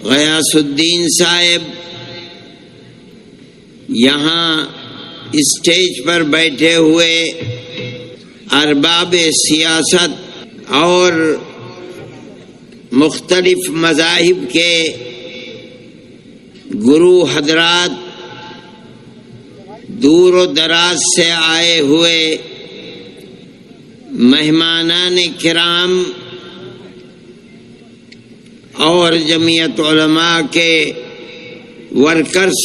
غیاث الدین صاحب یہاں اسٹیج پر بیٹھے ہوئے ارباب سیاست اور مختلف مذاہب کے گرو حضرات، دور و دراز سے آئے ہوئے مہمانان کرام اور جمعیت علماء کے ورکرز،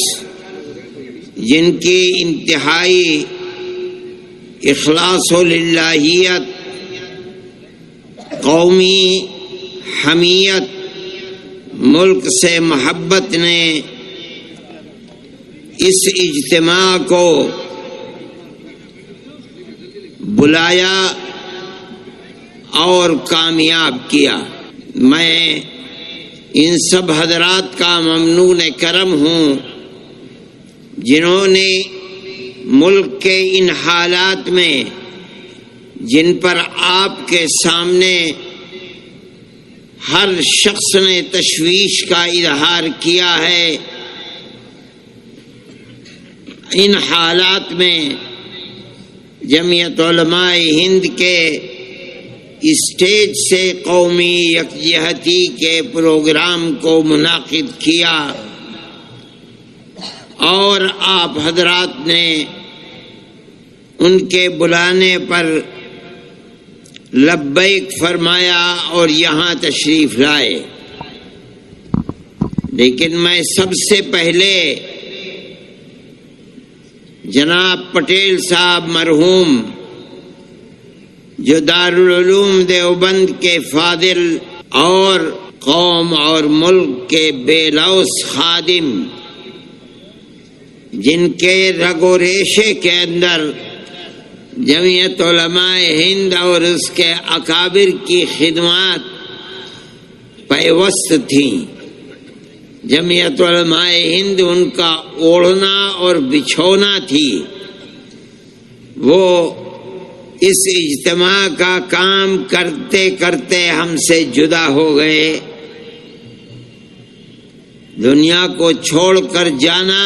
جن کی انتہائی اخلاص و للہیت، قومی حمیت، ملک سے محبت نے اس اجتماع کو بلایا اور کامیاب کیا۔ میں ان سب حضرات کا ممنون کرم ہوں جنہوں نے ملک کے ان حالات میں جن پر آپ کے سامنے ہر شخص نے تشویش کا اظہار کیا ہے، ان حالات میں جمعیت علماء ہند کے اسٹیج سے قومی یکجہتی کے پروگرام کو منعقد کیا اور آپ حضرات نے ان کے بلانے پر لبیک فرمایا اور یہاں تشریف لائے۔ لیکن میں سب سے پہلے جناب پٹیل صاحب مرحوم، جو دارالعلوم دیوبند کے فاضل اور قوم اور ملک کے بے لوث خادم، جن کے رگ و ریشے کے اندر جمعیت علماء ہند اور اس کے اکابر کی خدمات پیوست تھیں، جمعیت علماء ہند ان کا اوڑھنا اور بچھونا تھی، وہ اس اجتماع کا کام کرتے کرتے ہم سے جدا ہو گئے۔ دنیا کو چھوڑ کر جانا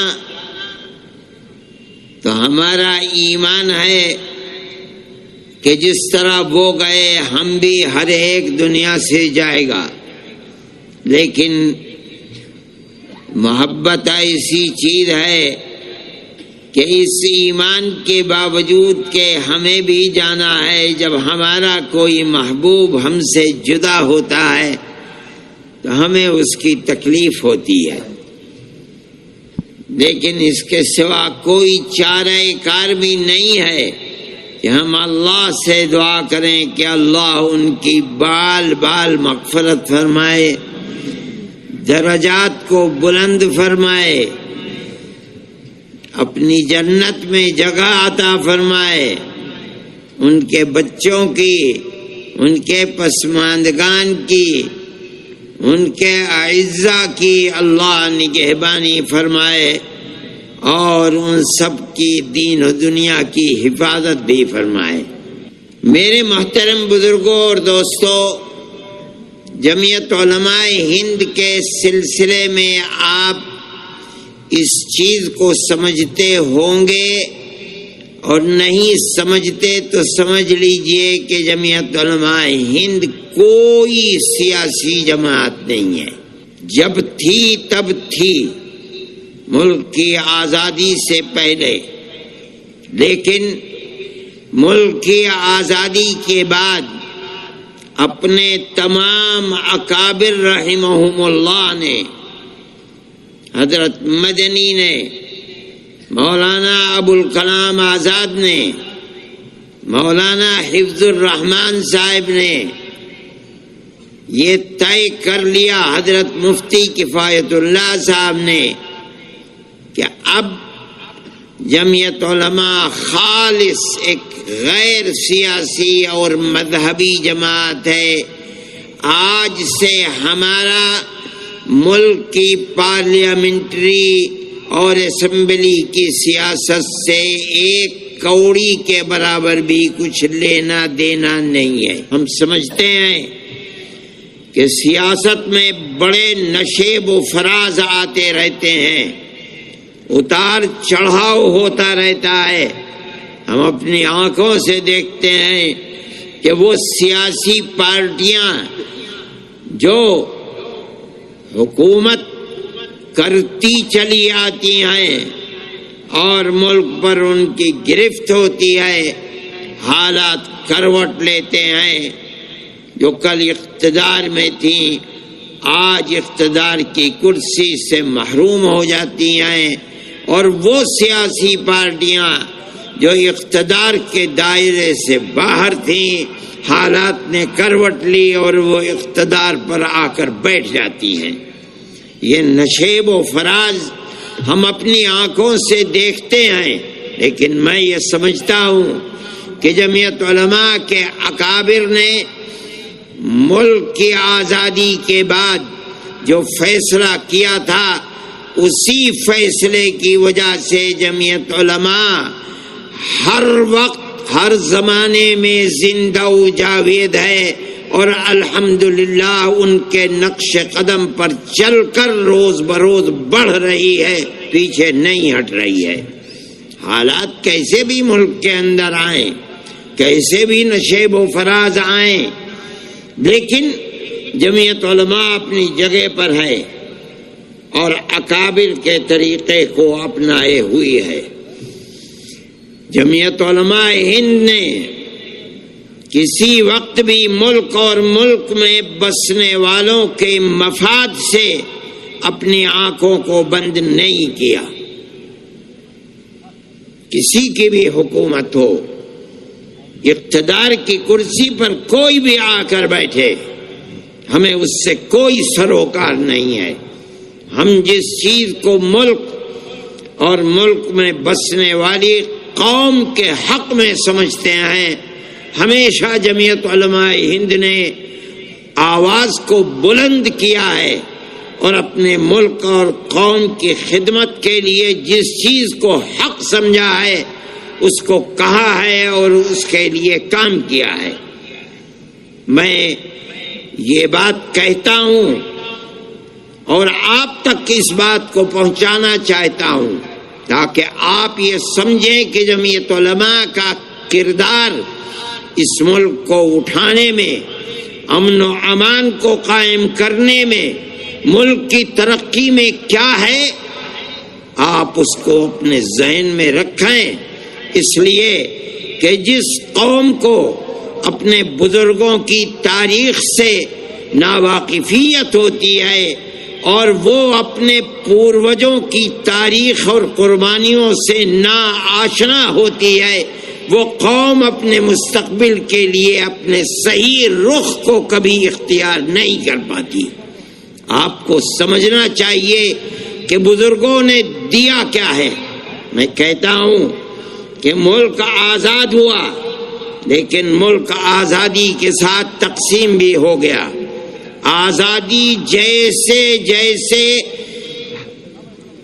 تو ہمارا ایمان ہے کہ جس طرح وہ گئے ہم بھی ہر ایک دنیا سے جائے گا، لیکن محبت ایسی چیز ہے کہ اس ایمان کے باوجود کہ ہمیں بھی جانا ہے، جب ہمارا کوئی محبوب ہم سے جدا ہوتا ہے تو ہمیں اس کی تکلیف ہوتی ہے، لیکن اس کے سوا کوئی چارہ کار بھی نہیں ہے کہ ہم اللہ سے دعا کریں کہ اللہ ان کی بال بال مغفرت فرمائے، درجات کو بلند فرمائے، اپنی جنت میں جگہ عطا فرمائے، ان کے بچوں کی، ان کے پسماندگان کی، ان کے اعزاء کی اللہ نگہبانی فرمائے اور ان سب کی دین و دنیا کی حفاظت بھی فرمائے۔ میرے محترم بزرگوں اور دوستو، جمعیت علماء ہند کے سلسلے میں آپ اس چیز کو سمجھتے ہوں گے، اور نہیں سمجھتے تو سمجھ لیجئے کہ جمعیت علماء ہند کوئی سیاسی جماعت نہیں ہے، جب تھی تب تھی ملک کی آزادی سے پہلے، لیکن ملک کی آزادی کے بعد اپنے تمام اکابر رحمہم اللہ نے، حضرت مدنی نے، مولانا ابوالکلام آزاد نے، مولانا حفظ الرحمان صاحب نے یہ طے کر لیا، حضرت مفتی کفایت اللہ صاحب نے، کہ اب جمعیت علماء خالص ایک غیر سیاسی اور مذہبی جماعت ہے۔ آج سے ہمارا ملک کی پارلیمنٹری اور اسمبلی کی سیاست سے ایک کوڑی کے برابر بھی کچھ لینا دینا نہیں ہے۔ ہم سمجھتے ہیں کہ سیاست میں بڑے نشیب و فراز آتے رہتے ہیں، اتار چڑھاؤ ہوتا رہتا ہے۔ ہم اپنی آنکھوں سے دیکھتے ہیں کہ وہ سیاسی پارٹیاں جو حکومت کرتی چلی آتی ہیں اور ملک پر ان کی گرفت ہوتی ہے، حالات کروٹ لیتے ہیں۔ جو کل اقتدار میں تھیں آج اقتدار کی کرسی سے محروم ہو جاتی ہیں، اور وہ سیاسی پارٹیاں جو اقتدار کے دائرے سے باہر تھیں حالات نے کروٹ لی اور وہ اقتدار پر آ کر بیٹھ جاتی ہیں۔ یہ نشیب و فراز ہم اپنی آنکھوں سے دیکھتے ہیں، لیکن میں یہ سمجھتا ہوں کہ جمعیت علماء کے اکابر نے ملک کی آزادی کے بعد جو فیصلہ کیا تھا، اسی فیصلے کی وجہ سے جمعیت علماء ہر وقت ہر زمانے میں زندہ و جاوید ہے، اور الحمدللہ ان کے نقش قدم پر چل کر روز بروز بڑھ رہی ہے، پیچھے نہیں ہٹ رہی ہے۔ حالات کیسے بھی ملک کے اندر آئیں، کیسے بھی نشیب و فراز آئیں، لیکن جمعیت علماء اپنی جگہ پر ہے اور اکابر کے طریقے کو اپنائے ہوئی ہے۔ جمعیت علماء ہند نے کسی وقت بھی ملک اور ملک میں بسنے والوں کے مفاد سے اپنی آنکھوں کو بند نہیں کیا۔ کسی کی بھی حکومت ہو، اقتدار کی کرسی پر کوئی بھی آ کر بیٹھے، ہمیں اس سے کوئی سروکار نہیں ہے۔ ہم جس چیز کو ملک اور ملک میں بسنے والی قوم کے حق میں سمجھتے ہیں، ہمیشہ جمعیت علماء ہند نے آواز کو بلند کیا ہے، اور اپنے ملک اور قوم کی خدمت کے لیے جس چیز کو حق سمجھا ہے اس کو کہا ہے اور اس کے لیے کام کیا ہے۔ میں یہ بات کہتا ہوں اور آپ تک اس بات کو پہنچانا چاہتا ہوں تاکہ آپ یہ سمجھیں کہ جمعیت علماء کا کردار اس ملک کو اٹھانے میں، امن و امان کو قائم کرنے میں، ملک کی ترقی میں کیا ہے، آپ اس کو اپنے ذہن میں رکھیں۔ اس لیے کہ جس قوم کو اپنے بزرگوں کی تاریخ سے ناواقفیت ہوتی ہے اور وہ اپنے پوروجوں کی تاریخ اور قربانیوں سے نا آشنا ہوتی ہے، وہ قوم اپنے مستقبل کے لیے اپنے صحیح رخ کو کبھی اختیار نہیں کر پاتی۔ آپ کو سمجھنا چاہیے کہ بزرگوں نے دیا کیا ہے۔ میں کہتا ہوں کہ ملک آزاد ہوا، لیکن ملک آزادی کے ساتھ تقسیم بھی ہو گیا۔ آزادی جیسے جیسے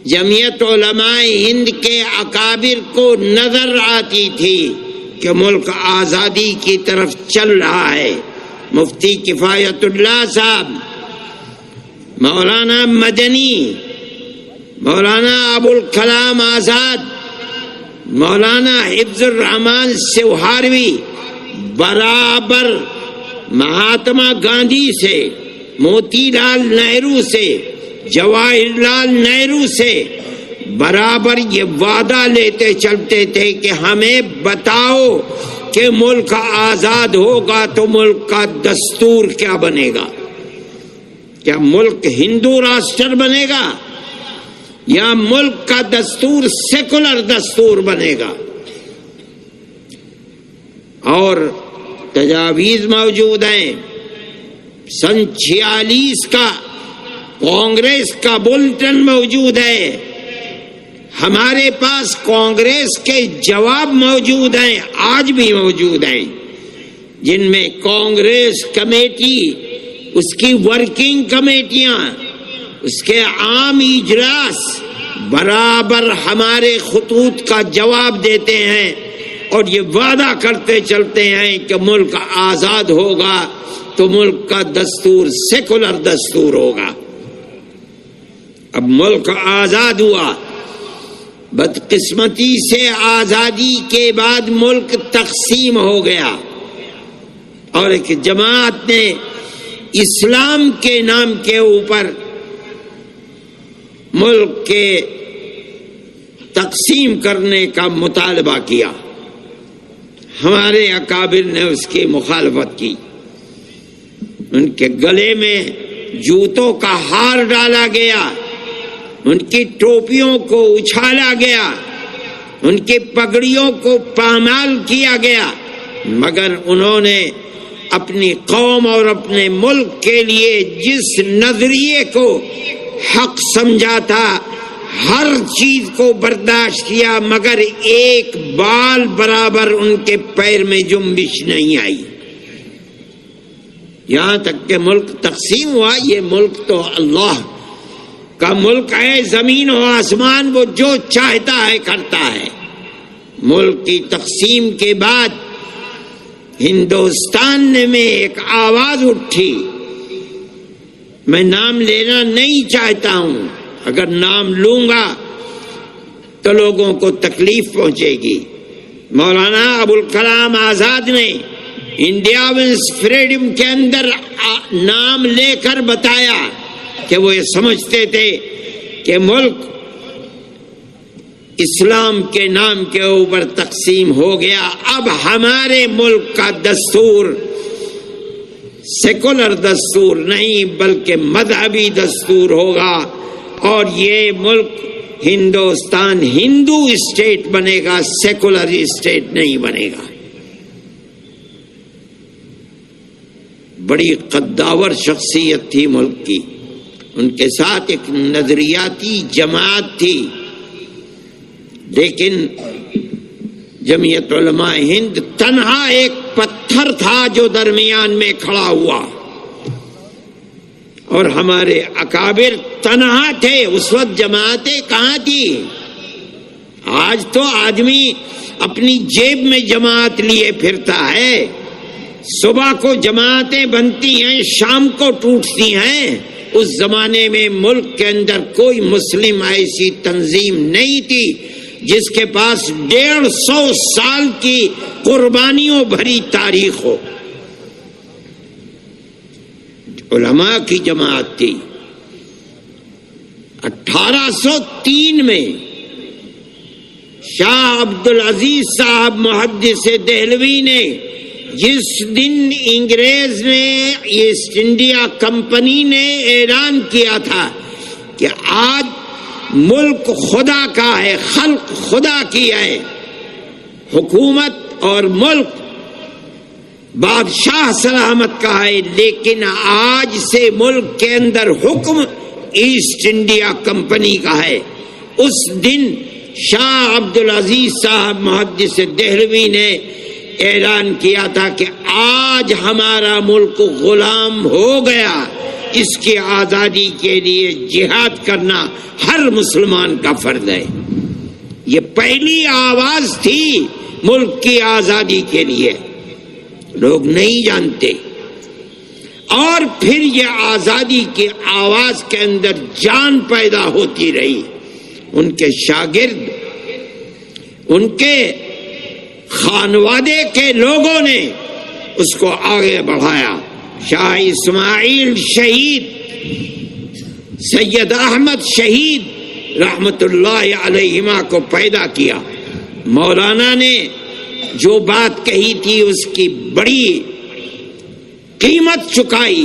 جمعیت علماء ہند کے اکابر کو نظر آتی تھی کہ ملک آزادی کی طرف چل رہا ہے، مفتی کفایت اللہ صاحب، مولانا مدنی، مولانا ابوالکلام آزاد، مولانا حفظ الرحمان سوہاروی برابر مہاتما گاندھی سے، موتی لال نہرو سے، جواہر لال نہرو سے برابر یہ وعدہ لیتے چلتے تھے کہ ہمیں بتاؤ کہ ملک آزاد ہوگا تو ملک کا دستور کیا بنے گا؟ کیا ملک ہندو راشٹر بنے گا یا ملک کا دستور سیکولر دستور بنے گا؟ اور تجاویز موجود ہیں۔ سن 46 کا کانگریس کا بلٹن موجود ہے، ہمارے پاس کانگریس کے جواب موجود ہیں، آج بھی موجود ہیں، جن میں کانگریس کمیٹی، اس کی ورکنگ کمیٹیاں، اس کے عام اجلاس برابر ہمارے خطوط کا جواب دیتے ہیں اور یہ وعدہ کرتے چلتے ہیں کہ ملک آزاد ہوگا تو ملک کا دستور سیکولر دستور ہوگا۔ اب ملک آزاد ہوا، بدقسمتی سے آزادی کے بعد ملک تقسیم ہو گیا، اور ایک جماعت نے اسلام کے نام کے اوپر ملک کے تقسیم کرنے کا مطالبہ کیا۔ ہمارے اکابر نے اس کی مخالفت کی، ان کے گلے میں جوتوں کا ہار ڈالا گیا، ان کی ٹوپیوں کو اچھالا گیا، ان کی پگڑیوں کو پامال کیا گیا، مگر انہوں نے اپنی قوم اور اپنے ملک کے لیے جس نظریے کو حق سمجھا تھا ہر چیز کو برداشت کیا، مگر ایک بال برابر ان کے پیر میں جنبش نہیں آئی۔ یہاں تک کہ ملک تقسیم ہوا۔ یہ ملک تو اللہ کا ملک ہے، زمین و آسمان وہ جو چاہتا ہے کرتا ہے۔ ملک کی تقسیم کے بعد ہندوستان میں ایک آواز اٹھی، میں نام لینا نہیں چاہتا ہوں، اگر نام لوں گا تو لوگوں کو تکلیف پہنچے گی۔ مولانا ابوالکلام آزاد نے انڈیا ونس فریڈم کے اندر نام لے کر بتایا کہ وہ یہ سمجھتے تھے کہ ملک اسلام کے نام کے اوپر تقسیم ہو گیا، اب ہمارے ملک کا دستور سیکولر دستور نہیں بلکہ مذہبی دستور ہوگا، اور یہ ملک ہندوستان ہندو اسٹیٹ بنے گا، سیکولر اسٹیٹ نہیں بنے گا۔ بڑی قداور شخصیت تھی ملک کی، ان کے ساتھ ایک نظریاتی جماعت تھی، لیکن جمعیت علماء ہند تنہا ایک پتھر تھا جو درمیان میں کھڑا ہوا، اور ہمارے اکابر تنہا تھے۔ اس وقت جماعتیں کہاں تھی؟ آج تو آدمی اپنی جیب میں جماعت لیے پھرتا ہے، صبح کو جماعتیں بنتی ہیں، شام کو ٹوٹتی ہیں۔ اس زمانے میں ملک کے اندر کوئی مسلم ایسی تنظیم نہیں تھی جس کے پاس 150 سال کی قربانیوں بھری تاریخ ہو۔ علماء کی جماعت تھی۔ 1803 میں شاہ عبدالعزیز صاحب محدث دہلوی نے جس دن انگریز نے ایسٹ انڈیا کمپنی نے اعلان کیا تھا کہ آج ملک خدا کا ہے، خلق خدا کی ہے، حکومت اور ملک بادشاہ سلامت کا ہے، لیکن آج سے ملک کے اندر حکم ایسٹ انڈیا کمپنی کا ہے، اس دن شاہ عبدالعزیز صاحب محدث دہلوی نے اعلان کیا تھا کہ آج ہمارا ملک غلام ہو گیا، اس کی آزادی کے لیے جہاد کرنا ہر مسلمان کا فرض ہے۔ یہ پہلی آواز تھی ملک کی آزادی کے لیے، لوگ نہیں جانتے، اور پھر یہ آزادی کی آواز کے اندر جان پیدا ہوتی رہی۔ ان کے شاگرد، ان کے خانوادے کے لوگوں نے اس کو آگے بڑھایا۔ شاہ اسماعیل شہید، سید احمد شہید رحمت اللہ علیہما کو پیدا کیا۔ مولانا نے جو بات کہی تھی اس کی بڑی قیمت چکائی۔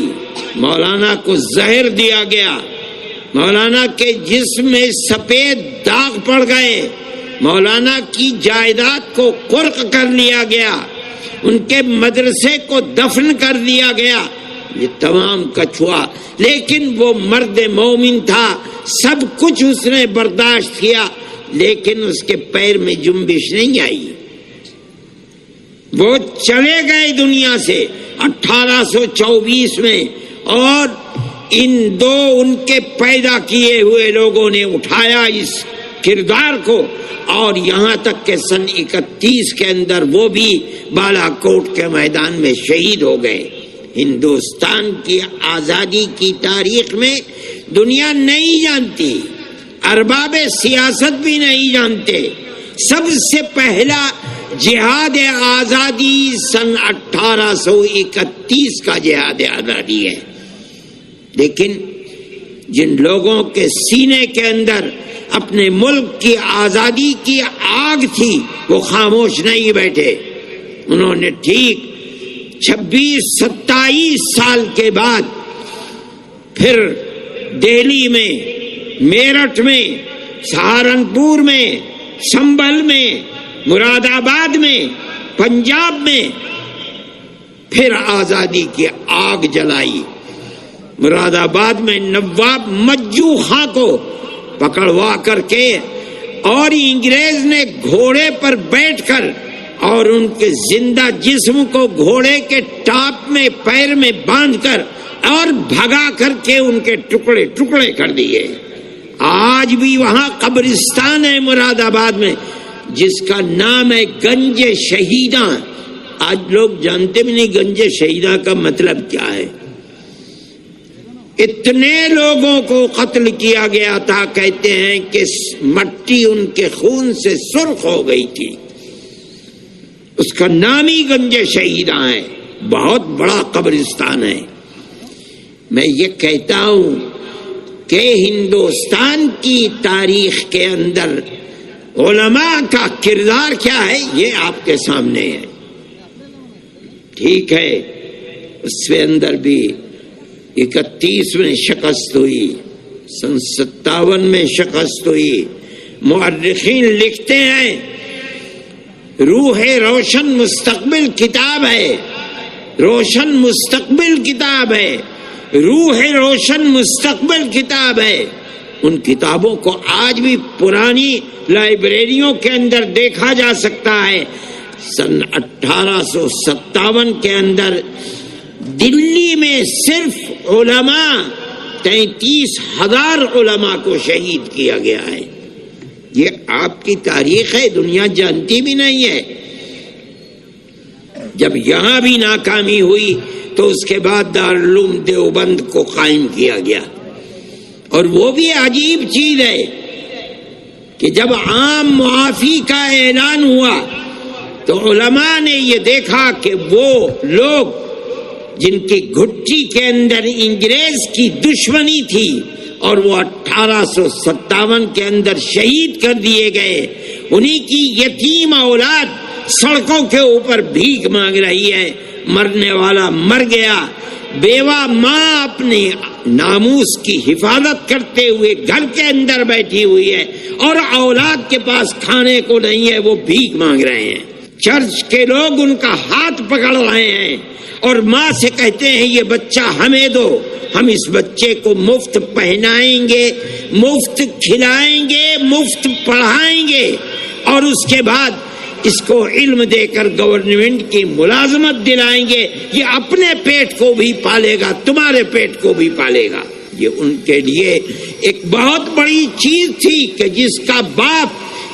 مولانا کو زہر دیا گیا، مولانا کے جسم میں سفید داغ پڑ گئے، مولانا کی جائیداد کو قرق کر لیا گیا، ان کے مدرسے کو دفن کر دیا گیا۔ یہ تمام کچھ ہوا، لیکن وہ مرد مومن تھا، سب کچھ اس نے برداشت کیا، لیکن اس کے پیر میں جنبش نہیں آئی۔ وہ چلے گئے دنیا سے 1824 میں، اور ان دو ان کے پیدا کیے ہوئے لوگوں نے اٹھایا اس کردار کو، اور یہاں تک کہ سن 31 کے اندر وہ بھی بالا کوٹ کے میدان میں شہید ہو گئے۔ ہندوستان کی آزادی کی تاریخ میں دنیا نہیں جانتی، ارباب سیاست بھی نہیں جانتے، سب سے پہلا جہاد آزادی سن 1831 کا جہاد آزادی ہے۔ لیکن جن لوگوں کے سینے کے اندر اپنے ملک کی آزادی کی آگ تھی وہ خاموش نہیں بیٹھے، انہوں نے ٹھیک 26-27 سال کے بعد پھر دہلی میں، میرٹھ میں، سہارنپور میں، سنبھل میں، مراد آباد میں، پنجاب میں پھر آزادی کی آگ جلائی۔ مراد آباد میں نواب مجو خاں کو پکڑوا کر کے اور انگریز نے گھوڑے پر بیٹھ کر اور ان کے زندہ جسم کو گھوڑے کے ٹاپ میں پیر میں باندھ کر اور بھگا کر کے ان کے ٹکڑے ٹکڑے کر دیے۔ آج بھی وہاں قبرستان ہے مراد آباد میں جس کا نام ہے گنج شہیداں۔ آج لوگ جانتے بھی نہیں گنج شہیداں کا مطلب کیا ہے۔ اتنے لوگوں کو قتل کیا گیا تھا، کہتے ہیں کہ مٹی ان کے خون سے سرخ ہو گئی تھی، اس کا نام ہی گنج شہیداں ہے، بہت بڑا قبرستان ہے۔ میں یہ کہتا ہوں کہ ہندوستان کی تاریخ کے اندر علماء کا کردار کیا ہے یہ آپ کے سامنے ہے۔ ٹھیک ہے، اس کے اندر بھی 31 میں شکست ہوئی، سن 57 میں شکست ہوئی۔ مؤرخین لکھتے ہیں روح روشن مستقبل کتاب ہے، روشن مستقبل کتاب ہے، روح روشن مستقبل کتاب ہے۔ ان کتابوں کو آج بھی پرانی لائبریریوں کے اندر دیکھا جا سکتا ہے۔ سن 1857 کے اندر دلی میں صرف علماء 33,000 علماء کو شہید کیا گیا ہے۔ یہ آپ کی تاریخ ہے، دنیا جانتی بھی نہیں ہے۔ جب یہاں بھی ناکامی ہوئی تو اس کے بعد دارالعلوم دیوبند کو قائم کیا گیا، اور وہ بھی عجیب چیز ہے کہ جب عام معافی کا اعلان ہوا تو علماء نے یہ دیکھا کہ وہ لوگ جن کی گھٹی کے اندر انگریز کی دشمنی تھی اور وہ 1857 کے اندر شہید کر دیے گئے، انہی کی یتیم اولاد سڑکوں کے اوپر بھیک مانگ رہی ہے، مرنے والا مر گیا، بیوہ ماں اپنے ناموس کی حفاظت کرتے ہوئے گھر کے اندر بیٹھی ہوئی ہے، اور اولاد کے پاس کھانے کو نہیں ہے، وہ بھیک مانگ رہے ہیں۔ چرچ کے لوگ ان کا ہاتھ پکڑ رہے ہیں اور ماں سے کہتے ہیں یہ بچہ ہمیں دو، ہم اس بچے کو مفت پہنائیں گے، مفت کھلائیں گے، مفت پڑھائیں گے، اور اس کے بعد اس کو علم دے کر گورنمنٹ کی ملازمت دلائیں گے، یہ اپنے پیٹ کو بھی پالے گا، تمہارے پیٹ کو بھی پالے گا۔ یہ ان کے لیے ایک بہت بڑی چیز تھی کہ جس کا باپ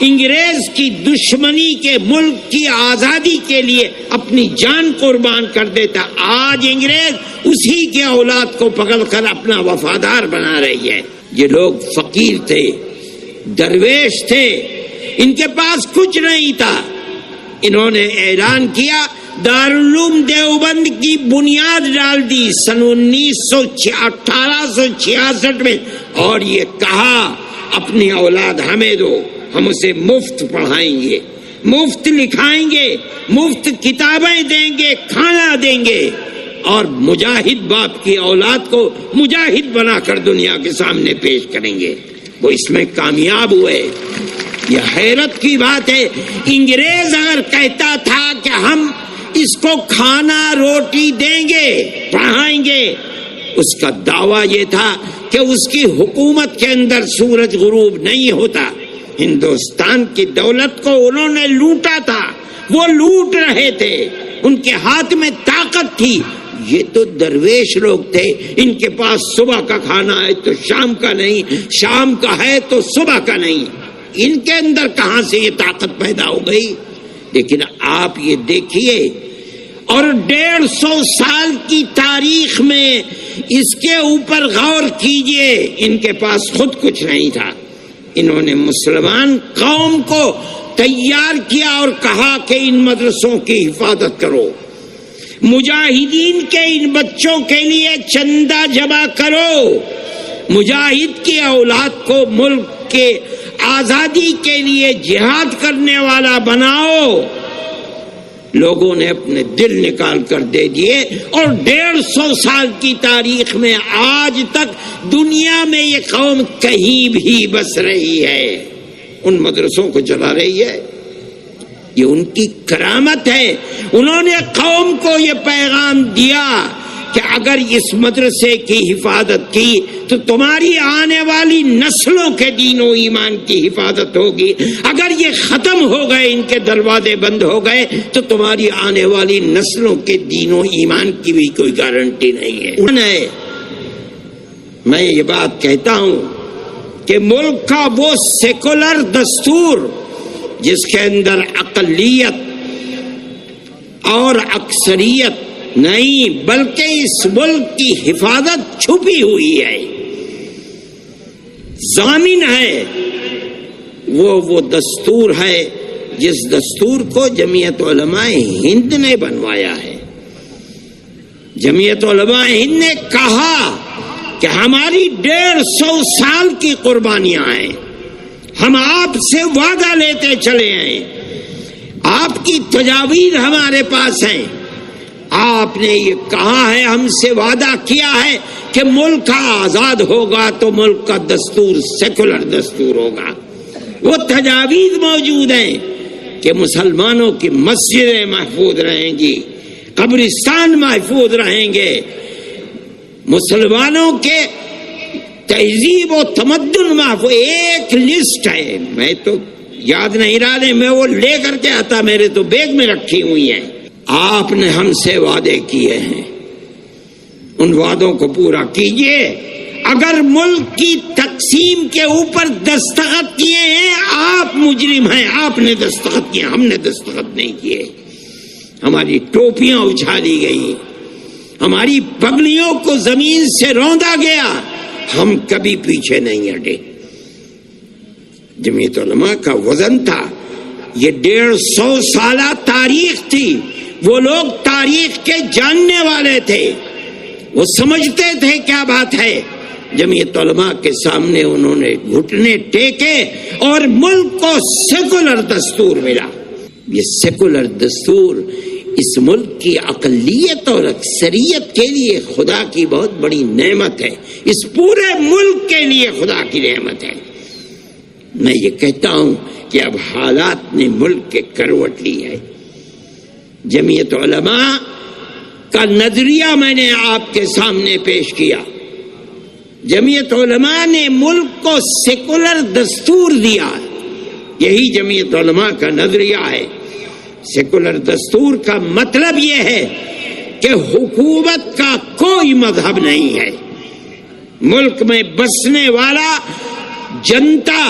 انگریز کی دشمنی کے ملک کی آزادی کے لیے اپنی جان قربان کر دیتا، آج انگریز اسی کے اولاد کو پکڑ کر اپنا وفادار بنا رہی ہے۔ یہ لوگ فقیر تھے، درویش تھے، ان کے پاس کچھ نہیں تھا، انہوں نے اعلان کیا، دارالعلوم دیوبند کی بنیاد ڈال دی سن 1866 میں، اور یہ کہا اپنی اولاد ہمیں دو، ہم اسے مفت پڑھائیں گے، مفت لکھائیں گے، مفت کتابیں دیں گے، کھانا دیں گے، اور مجاہد باپ کی اولاد کو مجاہد بنا کر دنیا کے سامنے پیش کریں گے۔ وہ اس میں کامیاب ہوئے۔ یہ حیرت کی بات ہے، انگریز اگر کہتا تھا کہ ہم اس کو کھانا روٹی دیں گے، پڑھائیں گے، اس کا دعویٰ یہ تھا کہ اس کی حکومت کے اندر سورج غروب نہیں ہوتا۔ ہندوستان کی دولت کو انہوں نے لوٹا تھا، وہ لوٹ رہے تھے، ان کے ہاتھ میں طاقت تھی۔ یہ تو درویش لوگ تھے، ان کے پاس صبح کا کھانا ہے تو شام کا نہیں، شام کا ہے تو صبح کا نہیں۔ ان کے اندر کہاں سے یہ طاقت پیدا ہو گئی؟ لیکن آپ یہ دیکھیے، اور 150 سال کی تاریخ میں اس کے اوپر غور کیجئے، ان کے پاس خود کچھ نہیں تھا، انہوں نے مسلمان قوم کو تیار کیا اور کہا کہ ان مدرسوں کی حفاظت کرو، مجاہدین کے ان بچوں کے لیے چندہ جمع کرو، مجاہد کی اولاد کو ملک کے آزادی کے لیے جہاد کرنے والا بناؤ۔ لوگوں نے اپنے دل نکال کر دے دیے، اور 150 سال کی تاریخ میں آج تک دنیا میں یہ قوم کہیں بھی بس رہی ہے، ان مدرسوں کو چلا رہی ہے۔ یہ ان کی کرامت ہے، انہوں نے قوم کو یہ پیغام دیا کہ اگر اس مدرسے کی حفاظت کی تو تمہاری آنے والی نسلوں کے دین و ایمان کی حفاظت ہوگی، اگر یہ ختم ہو گئے، ان کے دروازے بند ہو گئے، تو تمہاری آنے والی نسلوں کے دین و ایمان کی بھی کوئی گارنٹی نہیں ہے۔ میں یہ بات کہتا ہوں کہ ملک کا وہ سیکولر دستور جس کے اندر اقلیت اور اکثریت نہیں بلکہ اس ملک کی حفاظت چھپی ہوئی ہے، ضامن ہے، وہ دستور ہے جس دستور کو جمعیت علماء ہند نے بنوایا ہے۔ جمعیت علماء ہند نے کہا کہ ہماری 150 سال کی قربانیاں ہیں، ہم آپ سے وعدہ لیتے چلے ہیں، آپ کی تجاویز ہمارے پاس ہیں، آپ نے یہ کہا ہے، ہم سے وعدہ کیا ہے کہ ملک آزاد ہوگا تو ملک کا دستور سیکولر دستور ہوگا۔ وہ تجاویز موجود ہیں کہ مسلمانوں کی مسجدیں محفوظ رہیں گی، قبرستان محفوظ رہیں گے، مسلمانوں کے تہذیب و تمدن محفوظ۔ ایک لسٹ ہے، میں تو یاد نہیں رہا، میں وہ لے کر کے آتا، میرے تو بیگ میں رکھی ہوئی ہیں۔ آپ نے ہم سے وعدے کیے ہیں، ان وعدوں کو پورا کیجئے۔ اگر ملک کی تقسیم کے اوپر دستخط کیے ہیں، آپ مجرم ہیں، آپ نے دستخط کیے، ہم نے دستخط نہیں کیے۔ ہماری ٹوپیاں اچھالی گئی، ہماری پگڑیوں کو زمین سے روندا گیا، ہم کبھی پیچھے نہیں ہٹے۔ جمعیت علماء کا وزن تھا، یہ 150 سالہ تاریخ تھی، وہ لوگ تاریخ کے جاننے والے تھے، وہ سمجھتے تھے کیا بات ہے۔ جمعیت علماء کے سامنے انہوں نے گھٹنے ٹیکے اور ملک کو سیکولر دستور ملا۔ یہ سیکولر دستور اس ملک کی اقلیت اور اکثریت کے لیے خدا کی بہت بڑی نعمت ہے، اس پورے ملک کے لیے خدا کی نعمت ہے۔ میں یہ کہتا ہوں کہ اب حالات نے ملک کے کروٹ لی ہے۔ جمعیت علماء کا نظریہ میں نے آپ کے سامنے پیش کیا۔ جمعیت علماء نے ملک کو سیکولر دستور دیا، یہی جمعیت علماء کا نظریہ ہے۔ سیکولر دستور کا مطلب یہ ہے کہ حکومت کا کوئی مذہب نہیں ہے، ملک میں بسنے والا جنتا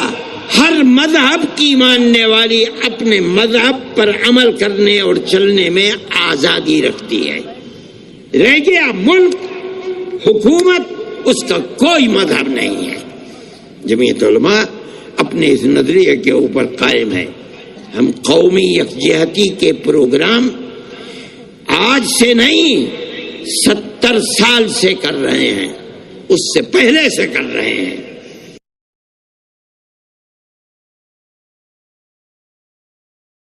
ہر مذہب کی ماننے والی اپنے مذہب پر عمل کرنے اور چلنے میں آزادی رکھتی ہے۔ رہ گیا ملک، حکومت، اس کا کوئی مذہب نہیں ہے۔ جمعیت علماء اپنے اس نظریے کے اوپر قائم ہے۔ ہم قومی یکجہتی کے پروگرام آج سے نہیں 70 سال سے کر رہے ہیں، اس سے پہلے سے کر رہے ہیں۔